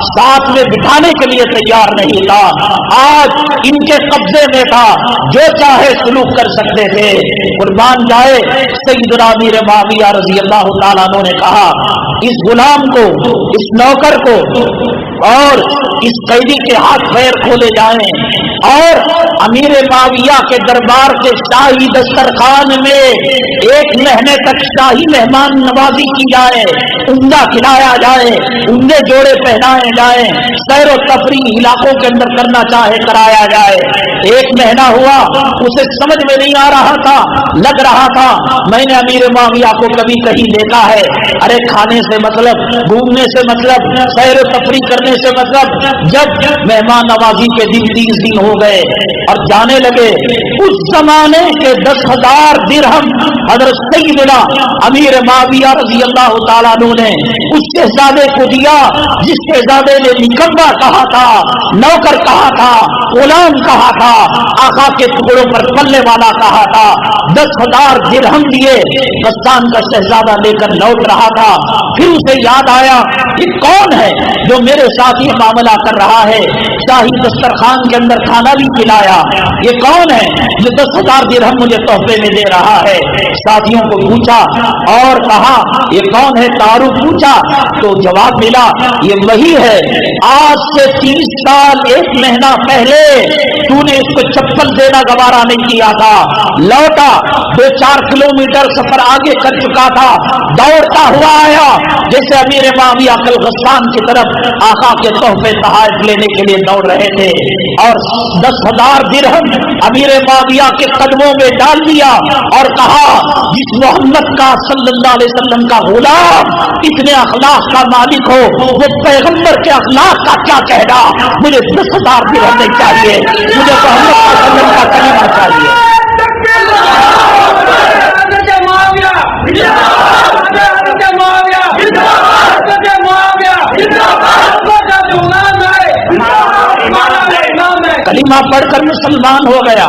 ساتھ میں بٹھانے کے لیے تیار نہیں تھا. آج ان کے قبضے میں تھا، جو چاہے سلوک کر سکتے تھے. قربان جائے سیدنا امیر معاویہ رضی اللہ تعالیٰ عنہ نے کہا اس غلام کو، اس نوکر کو اور اس قیدی کے ہاتھ پیر کھولے جائیں اور امیر معاویہ کے دربار کے شاہی دسترخوان میں 1 مہینے تک شاہی مہمان نوازی کی جائے، عمدہ کھلایا جائے، عمدے جوڑے پہنائے جائیں، سیر و تفریح علاقوں کے اندر کرنا چاہے کرایا جائے. 1 مہینہ ہوا، اسے سمجھ میں نہیں آ رہا تھا، لگ رہا تھا میں نے امیر معاویہ کو کبھی کہیں دیکھا ہے. ارے کھانے سے مطلب، گھومنے سے مطلب، سیر و تفریح کرنے سے مطلب. جب مہمان نوازی کے دن 30 دن ہو گئے اور جانے لگے، اس زمانے کے 10,000 درہم حضرت سیدنا امیر معاویہ رضی اللہ تعالیٰ عنہ نے اس شہزادے کو دیا جس شہزادے نے نکما کہا تھا، نوکر کہا تھا، غلام کہا تھا، آقا کے ٹکڑوں پر پلنے والا کہا تھا. 10,000 درہم دیے. غسان کا شہزادہ لے کر لوٹ رہا تھا. پھر اسے یاد آیا یہ کون ہے جو میرے ساتھ یہ معاملہ کر رہا ہے، شاہی دسترخوان کے اندر کھانا بھی کھلایا. یہ کون ہے جو 10,000 درہم مجھے تحفے میں دے رہا ہے؟ ساتھیوں کو پوچھا اور کہا یہ کون ہے؟ تعارف پوچھا تو جواب ملا یہ وہی ہے آج سے 30 سال 1 مہینہ پہلے تو نے اس کو چپل دینا گوارا نہیں کیا تھا. لوٹا 2-4 کلومیٹر سفر آگے کر چکا تھا، دوڑتا ہوا آیا جیسے امیر معاویہ کل غسان کی طرف آقا کے تحفے تحائف لینے کے لیے دوڑ رہے تھے، اور 10,000 درہم امیر معاویہ کے قدموں میں ڈال دیا اور کہا جس محمد کا صلی اللہ علیہ وسلم کا غلام اتنے اخلاق کا مالک ہو، وہ پیغمبر کے اخلاق کا کیا کہنا. مجھے 10,000 درہم نہیں چاہیے، مجھے محمد صلی اللہ علیہ وسلم کا کلمہ چاہیے. کلمہ پڑھ کر مسلمان ہو گیا.